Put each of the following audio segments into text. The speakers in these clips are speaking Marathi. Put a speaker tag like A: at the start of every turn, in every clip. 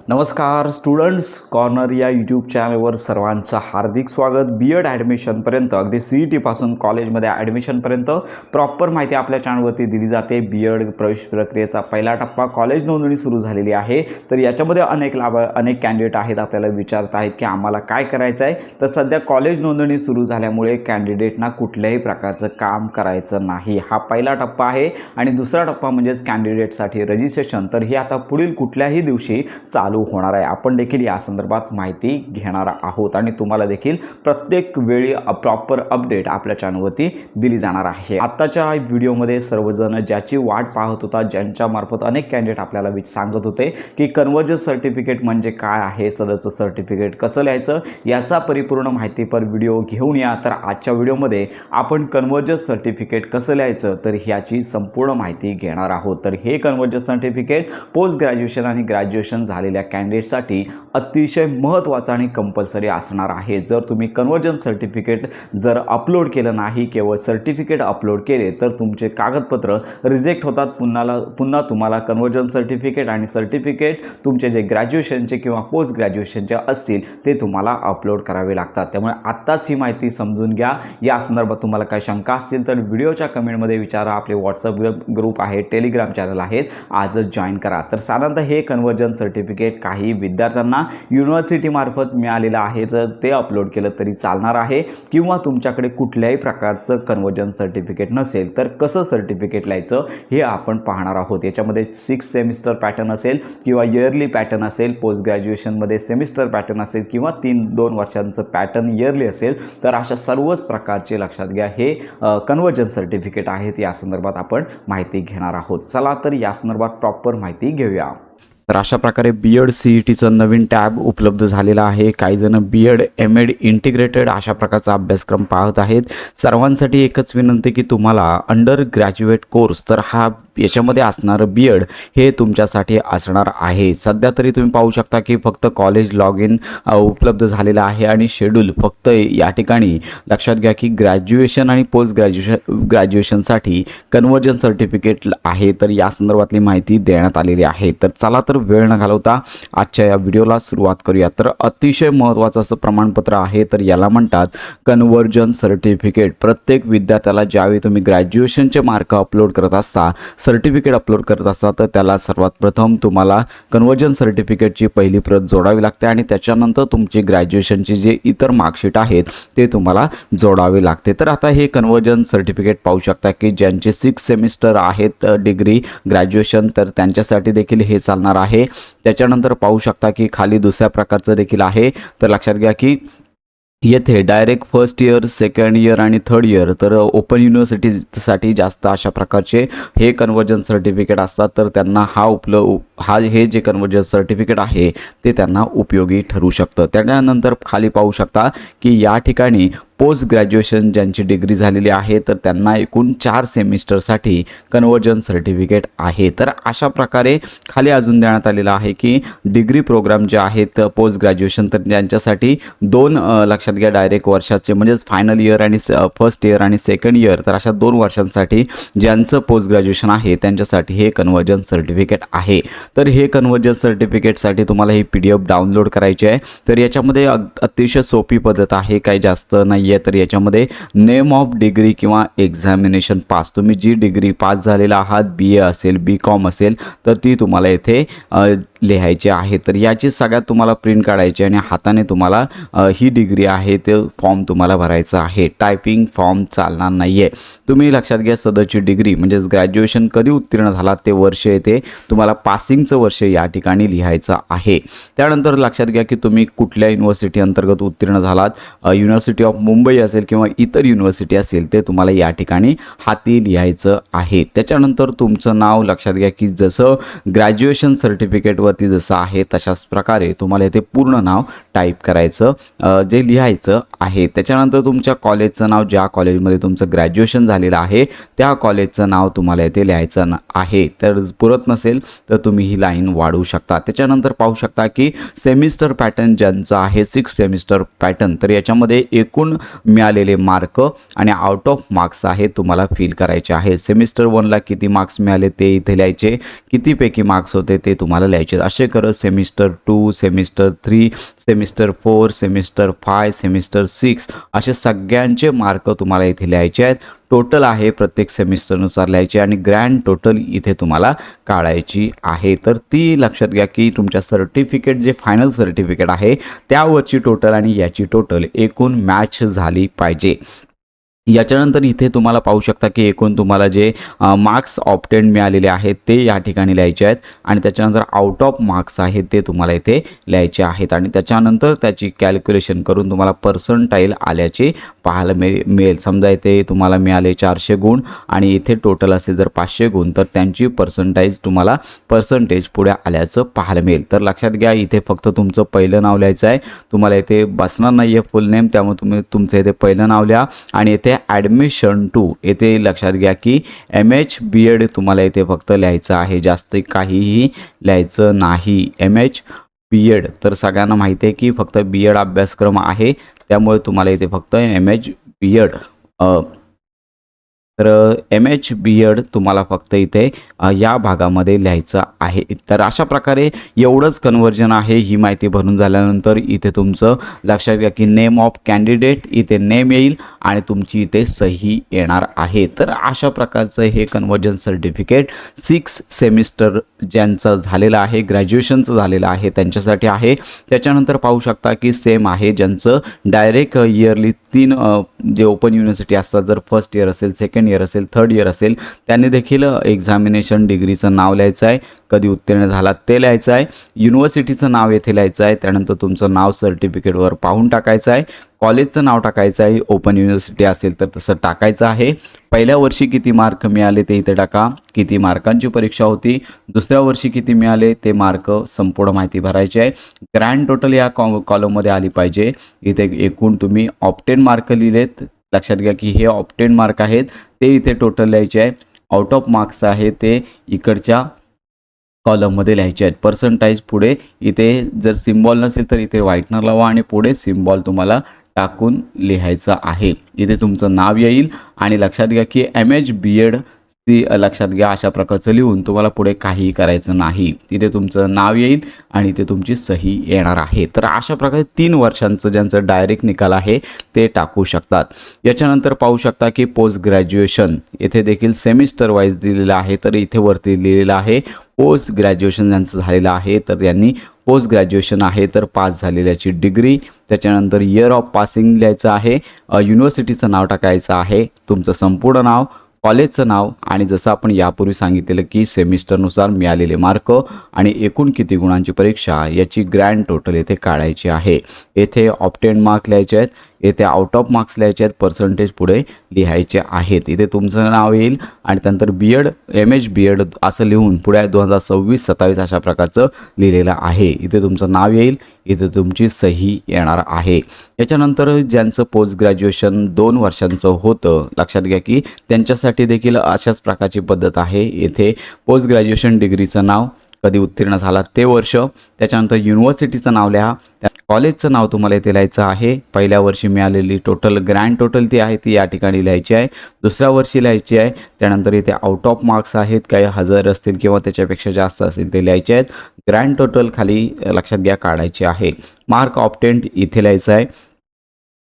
A: नमस्कार स्टुडंट्स कॉर्नर या यूट्यूब चॅनलवर सर्वांचं हार्दिक स्वागत। बीएड ॲडमिशनपर्यंत अगदी CET पासून कॉलेजमध्ये ॲडमिशनपर्यंत प्रॉपर माहिती आपल्या चॅनलवरती दिली जाते। बीएड प्रवेश प्रक्रियेचा पहिला टप्पा कॉलेज नोंदणी सुरू झालेली आहे। तर याच्यामध्ये अनेक कॅन्डिडेट आहेत, आपल्याला विचारत आहेत की आम्हाला काय करायचं आहे। तर सध्या कॉलेज नोंदणी सुरू झाल्यामुळे कॅन्डिडेटना कुठल्याही प्रकारचं काम करायचं नाही। हा पहिला टप्पा आहे आणि दुसरा टप्पा म्हणजेच कॅन्डिडेटसाठी रजिस्ट्रेशन। तर हे आता पुढील कुठल्याही दिवशी चालू होणार आहे। आपण देखील या संदर्भात माहिती घेणार आहोत आणि तुम्हाला देखील प्रत्येक वेळी प्रॉपर अपडेट आपल्या चॅनलवरती दिली जाणार आहे। आताच्या व्हिडिओमध्ये सर्वजण ज्याची वाट पाहत होता, ज्यांच्या मार्फत अनेक कॅन्डिडेट आपल्याला सांगत होते की कन्वर्जन्स सर्टिफिकेट म्हणजे काय आहे, सदरचं सर्टिफिकेट कसं लिहायचं, याचा परिपूर्ण माहितीपर व्हिडिओ घेऊन या। तर आजच्या व्हिडिओमध्ये आपण कन्वर्जन्स सर्टिफिकेट कसं लिहायचं तर ह्याची संपूर्ण माहिती घेणार आहोत। तर हे कन्वर्जन्स सर्टिफिकेट पोस्ट ग्रॅज्युएशन आणि ग्रॅज्युएशन झालेल्या कॅन्डिडेटसाठी अतिशय महत्त्वाचं आणि कंपल्सरी असणार आहे। जर तुम्ही कन्वर्जन्स सर्टिफिकेट जर अपलोड केलं नाही, केवळ सर्टिफिकेट अपलोड केले तर तुमचे कागदपत्र रिजेक्ट होतात। पुन्हा तुम्हाला कन्वर्जन्स सर्टिफिकेट आणि सर्टिफिकेट तुमचे जे ग्रॅज्युएशनचे किंवा पोस्ट ग्रॅज्युएशनचे असतील ते तुम्हाला अपलोड करावे लागतात। त्यामुळे आत्ताच ही माहिती समजून घ्या। या संदर्भात तुम्हाला काही शंका असतील तर व्हिडिओच्या कमेंटमध्ये विचारा। आपले व्हॉट्सअप ग्रुप आहे, टेलिग्राम चॅनल आहेत, आजच जॉईन करा। तर साधारणतः हे कन्वर्जन्स सर्टिफिकेट काही विद्यार्थ्यांना युनिव्हर्सिटी मार्फत मिळालेलं आहे, जर ते अपलोड केलं तरी चालणार आहे। किंवा तुमच्याकडे कुठल्याही प्रकारचं कन्वर्जन्स सर्टिफिकेट नसेल तर कसं सर्टिफिकेट लिहायचं हे आपण पाहणार आहोत। याच्यामध्ये 6 सेमिस्टर पॅटर्न असेल किंवा इयरली पॅटर्न असेल, पोस्ट ग्रॅज्युएशनमध्ये सेमिस्टर पॅटर्न असेल किंवा 2 वर्षांचं पॅटर्न इयरली असेल, तर अशा सर्वच प्रकारचे लक्षात घ्या हे कन्वर्जन्स सर्टिफिकेट आहेत। या संदर्भात आपण माहिती घेणार आहोत। चला तर या संदर्भात प्रॉपर माहिती घेऊया। तर अशा प्रकारे बीएड CETचं नवीन टॅब उपलब्ध झालेला आहे। काही जण बीएड MAd इंटिग्रेटेड अशा प्रकारचा अभ्यासक्रम पाहत आहेत। सर्वांसाठी एकच विनंती की तुम्हाला अंडर ग्रॅज्युएट कोर्स तर हा याच्यामध्ये असणारं बीएड हे तुमच्यासाठी असणार आहे। सध्या तरी तुम्ही पाहू शकता की फक्त कॉलेज लॉग इन उपलब्ध झालेला आहे आणि शेड्यूल फक्त या ठिकाणी लक्षात घ्या की ग्रॅज्युएशन आणि पोस्ट ग्रॅज्युएशनसाठी कन्वर्जन्स सर्टिफिकेट आहे। तर या संदर्भातली माहिती देण्यात आलेली आहे। तर चला तर वेळ न घालवता आजच्या या व्हिडिओला सुरुवात करूया। तर अतिशय महत्त्वाचं असं प्रमाणपत्र आहे, तर याला म्हणतात कन्वर्जन्स सर्टिफिकेट। प्रत्येक विद्यार्थ्याला ज्यावेळी तुम्ही ग्रॅज्युएशनचे मार्क अपलोड करत असता, सर्टिफिकेट अपलोड करत असता, तर त्याला सर्वात प्रथम तुम्हाला कन्वर्जन्स सर्टिफिकेटची पहिली प्रत जोडावी लागते आणि त्याच्यानंतर तुमची ग्रॅज्युएशनची जे इतर मार्कशीट आहेत ते तुम्हाला जोडावे लागते। तर आता हे कन्वर्जन्स सर्टिफिकेट पाहू शकता की ज्यांचे 6 सेमिस्टर आहेत डिग्री ग्रॅज्युएशन, तर त्यांच्यासाठी देखील हे चालणार आहे। त्याच्यानंतर पाहू शकता की खाली दुसऱ्या प्रकारचं देखील आहे। तर लक्षात घ्या की येथे direct first year, second year आणि थर्ड इयर तर ओपन युनिव्हर्सिटीसाठी जास्त अशा प्रकारचे हे कन्वर्जन्स सर्टिफिकेट असतात। तर त्यांना हे जे कन्वर्जन्स सर्टिफिकेट आहे ते त्यांना उपयोगी ठरू शकतं। त्यानंतर खाली पाहू शकता की या ठिकाणी पोस्ट ग्रॅज्युएशन ज्यांची डिग्री झालेली आहे तर त्यांना एकूण 4 सेमिस्टरसाठी कन्वर्जन्स सर्टिफिकेट आहे। तर अशा प्रकारे खाली अजून देण्यात आलेलं आहे की डिग्री प्रोग्राम जे आहेत पोस्ट ग्रॅज्युएशन तर त्यांच्यासाठी 2 लक्षात घ्या डायरेक्ट वर्षाचे म्हणजेच फायनल इयर आणि फर्स्ट इयर आणि सेकंड इयर, तर अशा 2 वर्षांसाठी ज्यांचं पोस्ट ग्रॅज्युएशन आहे त्यांच्यासाठी हे कन्वर्जन्स सर्टिफिकेट आहे। तर हे कन्वर्जन्स सर्टिफिकेटसाठी तुम्हाला ही PDF डाउनलोड करायची आहे। तर याच्यामध्ये अतिशय सोपी पद्धत आहे, काही जास्त नाही। तर याच्यामध्ये नेम ऑफ डिग्री किंवा एक्झामिनेशन पास, तुम्ही जी डिग्री पास झालेला आहात, BA असेल, BCom असेल, तर ती तुम्हाला येथे लिहायची आहे। तर याची सगळ्यात तुम्हाला प्रिंट काढायची आणि हाताने तुम्हाला ही डिग्री आहे ते फॉर्म तुम्हाला भरायचा आहे। टायपिंग फॉर्म चालणार नाही आहे। तुम्ही लक्षात घ्या सदरची डिग्री म्हणजेच ग्रॅज्युएशन कधी उत्तीर्ण झाला ते वर्ष येते तुम्हाला पासिंगचं वर्ष या ठिकाणी लिहायचं आहे। त्यानंतर लक्षात घ्या की तुम्ही कुठल्या युनिव्हर्सिटी अंतर्गत उत्तीर्ण झालात, युनिव्हर्सिटी ऑफ मुंबई असेल किंवा इतर युनिव्हर्सिटी असेल ते तुम्हाला या ठिकाणी हाती लिहायचं आहे। त्याच्यानंतर तुमचं नाव लक्षात घ्या की जसं ग्रॅज्युएशन सर्टिफिकेटवरती जसं आहे तशाच प्रकारे तुम्हाला इथे पूर्ण नाव टाईप करायचं, जे लिहायचं आहे। त्याच्यानंतर तुमच्या कॉलेजचं नाव, ज्या कॉलेजमध्ये तुमचं ग्रॅज्युएशन झालेलं आहे त्या कॉलेजचं नाव तुम्हाला इथे लिहायचं आहे। तर पुरत नसेल तर तुम्ही ही लाईन वाढवू शकता। त्याच्यानंतर पाहू शकता की सेमिस्टर पॅटर्न ज्यांचं आहे 6 सेमिस्टर पॅटर्न, तर याच्यामध्ये एकूण मिळालेले मार्क आणि आउट ऑफ मार्क्स आहे तुम्हाला फिल करायचे आहे। सेमिस्टर 1ला किती मार्क्स मिळाले ते इथे लिहायचे, कितीपैकी मार्क्स होते ते तुम्हाला लिहायचे असे करत semester 2, semester 3, semester 4, semester 5, semester 6 असे सगळ्यांचे मार्क तुम्हाला इथे लिहायचे आहेत. टोटल आहे प्रत्येक सेमिस्टरनुसार लिहायचे आणि ग्रँड टोटल इथे तुम्हाला काढायची आहे. तर ती लक्षात घ्या की तुमच्या सर्टिफिकेट जे फायनल सर्टिफिकेट आहे त्यावरची टोटल आणि याची टोटल एकूण मॅच झाली पाहिजे. याच्यानंतर इथे तुम्हाला पाहू शकता की एकूण तुम्हाला जे मार्क्स ऑब्टेन मिळालेले आहेत ते या ठिकाणी लिहायचे आहेत आणि त्याच्यानंतर आउट ऑफ मार्क्स आहेत ते तुम्हाला इथे लिहायचे आहेत आणि त्याच्यानंतर त्याची कॅल्क्युलेशन करून तुम्हाला पर्संटाईल आल्याचे पाहायला मिळेल. समजा इथे तुम्हाला मिळाले 400 गुण आणि इथे टोटल असेल जर 500 गुण तर त्यांची पर्सेंटेज पुढे आल्याचं पाहायला मिळेल. तर लक्षात घ्या इथे फक्त तुमचं पहिलं नाव लिहायचं आहे. तुम्हाला इथे बसणार नाही आहे फुल नेम, त्यामुळे तुम्ही तुमचं इथे पहिलं नाव लिहा आणि इथे ॲडमिशन टू इथे लक्षात घ्या की MH BEd तुम्हाला इथे फक्त लिहायचं आहे, जास्त काहीही लिहायचं नाही. MH BEd तर सगळ्यांना माहिती आहे की फक्त BEd अभ्यासक्रम आहे, त्यामुळे तुम्हाला इथे फक्त MH BEd तर MH BEd तुम्हाला फक्त इथे या भागामध्ये लिहायचं आहे. तर अशा प्रकारे एवढंच कन्वर्जन आहे. ही माहिती भरून झाल्यानंतर इथे तुमचं लक्षात घ्या की नेम ऑफ कॅन्डिडेट इथे नेम येईल आणि तुमची इथे सही येणार आहे. तर अशा प्रकारचं हे कन्वर्जन सर्टिफिकेट 6 सेमिस्टर ज्यांचं झालेलं आहे, ग्रॅज्युएशनचं झालेलं आहे त्यांच्यासाठी आहे. त्याच्यानंतर पाहू शकता की सेम आहे ज्यांचं डायरेक्ट इयरली 3 जे ओपन युनिव्हर्सिटी असतात, जर फर्स्ट इयर असेल, सेकंड इयर असेल, थर्ड इयर असेल, त्यांनी देखील एक्झामिनेशन डिग्रीचं नाव लिहायचं आहे, कधी उत्तीर्ण झाला ते लिहायचं आहे, युनिव्हर्सिटीचं नाव येथे लिहायचं आहे, त्यानंतर तुमचं नाव सर्टिफिकेटवर पाहून टाकायचं आहे, कॉलेजचं नाव टाकायचं आहे, ओपन युनिव्हर्सिटी असेल तर तसं टाकायचं आहे, पहिल्या वर्षी किती मार्क मिळाले ते इथे टाका, किती मार्कांची परीक्षा होती, दुसऱ्या वर्षी किती मिळाले ते मार्क, संपूर्ण माहिती भरायची आहे. ग्रँड टोटल या कॉलममध्ये आली पाहिजे. इथे एकूण तुम्ही ऑब्टेन मार्क लिहिलेत, लक्षात घ्या की हे ऑब्टेन मार्क आहेत ते इथे टोटल लिहायचे आहे. आउट ऑफ मार्क्स आहे ते इकडच्या कॉलममध्ये लिहायचे आहेत. पर्सेंटाइज पुढे इथे जर सिम्बॉल नसेल तर इथे व्हाईटनर लावा आणि पुढे सिम्बॉल तुम्हाला टाकून लिहायचं आहे. इथे तुमचं नाव येईल आणि लक्षात घ्या की MH BEd ती लक्षात घ्या अशा प्रकारचं लिहून तुम्हाला पुढे काहीही करायचं नाही. तिथे तुमचं नाव येईल आणि ते तुमची सही येणार आहे. तर अशा प्रकारे 3 वर्षांचं ज्यांचं डायरेक्ट निकाल आहे ते टाकू शकतात. याच्यानंतर पाहू शकता की पोस्ट ग्रॅज्युएशन येथे देखील सेमिस्टर वाईज दिलेलं आहे. तर इथे वरती लिहिलेलं आहे पोस्ट ग्रॅज्युएशन ज्यांचं झालेलं आहे तर त्यांनी पोस्ट ग्रॅज्युएशन आहे तर पास झालेल्याची डिग्री, त्याच्यानंतर इयर ऑफ पासिंग लिहायचं आहे, युनिव्हर्सिटीचं नाव टाकायचं आहे, तुमचं संपूर्ण नाव, कॉलेजचं नाव आणि जसं आपण यापूर्वी सांगितलेलं की सेमिस्टरनुसार मिळालेले मार्क आणि एकूण किती गुणांची परीक्षा याची ग्रँड टोटल येथे काढायची आहे. येथे ऑब्टेन मार्क लिहायचे आहेत, येथे आउट ऑफ मार्क्स लिहायचे आहेत, पर्सेंटेज पुढे लिहायचे आहेत. इथे तुमचं नाव येईल आणि त्यानंतर MH BEd असं लिहून पुढे 2026-27 अशा प्रकारचं लिहिलेलं आहे. इथे तुमचं नाव येईल, इथे तुमची सही येणार आहे. याच्यानंतर ज्यांचं पोस्ट ग्रॅज्युएशन 2 वर्षांचं होतं, लक्षात घ्या की त्यांच्यासाठी देखील अशाच प्रकारची पद्धत आहे. येथे पोस्ट ग्रॅज्युएशन डिग्रीचं नाव, कधी उत्तीर्ण झाला ते वर्ष, त्याच्यानंतर युनिव्हर्सिटीचं नाव लिहा, त्या कॉलेजचं नाव तुम्हाला इथे लिहायचं आहे, पहिल्या वर्षी मिळालेली टोटल ग्रँड टोटल ती आहे ती या ठिकाणी लिहायची आहे, दुसऱ्या वर्षी लिहायची आहे, त्यानंतर इथे आउट ऑफ मार्क्स आहेत, काही हजार असतील किंवा त्याच्यापेक्षा जास्त असतील ते लिहायचे आहेत. ग्रँड टोटल खाली लक्षात घ्या काढायचे आहे. मार्क ऑब्टेन्ड इथे लिहायचं आहे,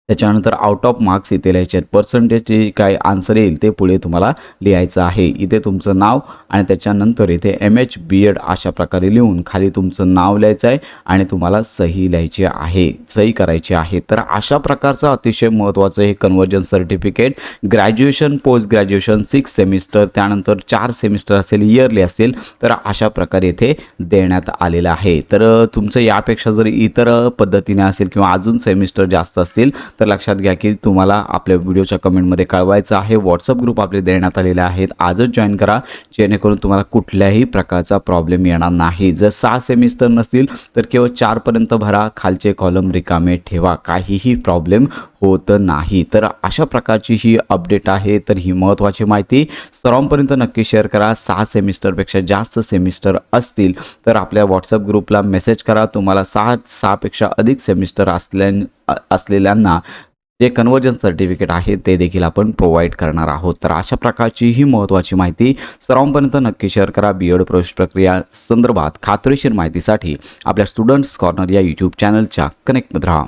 A: त्याच्यानंतर आउट ऑफ मार्क्स इथे लिहायचे आहेत. पर्सेंटेजचे काय आन्सर येईल ते पुढे तुम्हाला लिहायचं आहे. इथे तुमचं नाव आणि त्याच्यानंतर इथे MH BEd अशा प्रकारे लिहून खाली तुमचं नाव लिहायचं आहे आणि तुम्हाला सही लिहायची आहे, सही करायची आहे. तर अशा प्रकारचं अतिशय महत्त्वाचं हे conversion certificate graduation, post graduation 6 semester, त्यानंतर 4 सेमिस्टर असेल, इयरली असेल, तर अशा प्रकारे इथे देण्यात आलेलं आहे. तर तुमचं यापेक्षा जर इतर पद्धतीने असेल किंवा अजून सेमिस्टर जास्त असतील तर लक्षात घ्या की तुम्हाला आपल्या व्हिडिओच्या कमेंटमध्ये कळवायचं आहे. व्हॉट्सअप ग्रुप आपले देण्यात आलेले आहेत, आजच जॉईन करा जेणेकरून तुम्हाला कुठल्याही प्रकारचा प्रॉब्लेम येणार नाही. जर 6 सेमिस्टर नसतील तर केवळ 4 पर्यंत भरा, खालचे कॉलम रिकामे ठेवा, काहीही प्रॉब्लेम होत नाही. तर अशा प्रकारची ही अपडेट आहे. तर ही महत्त्वाची माहिती सर्वांपर्यंत नक्की शेअर करा. 6 सेमिस्टरपेक्षा जास्त सेमिस्टर असतील तर आपल्या व्हॉट्सअप ग्रुपला मेसेज करा. तुम्हाला 6पेक्षा अधिक सेमिस्टर असलेल्यांना जे कन्वर्जन सर्टिफिकेट आहे ते देखील आपण प्रोव्हाइड करणार आहोत. तर अशा प्रकारची ही महत्त्वाची माहिती सर्वांपर्यंत नक्की शेअर करा. BEd प्रवेश प्रक्रिया संदर्भात खात्रीशीर माहितीसाठी आपल्या स्टुडंट्स कॉर्नर या यूट्यूब चॅनलच्या कनेक्टमध्ये राहा.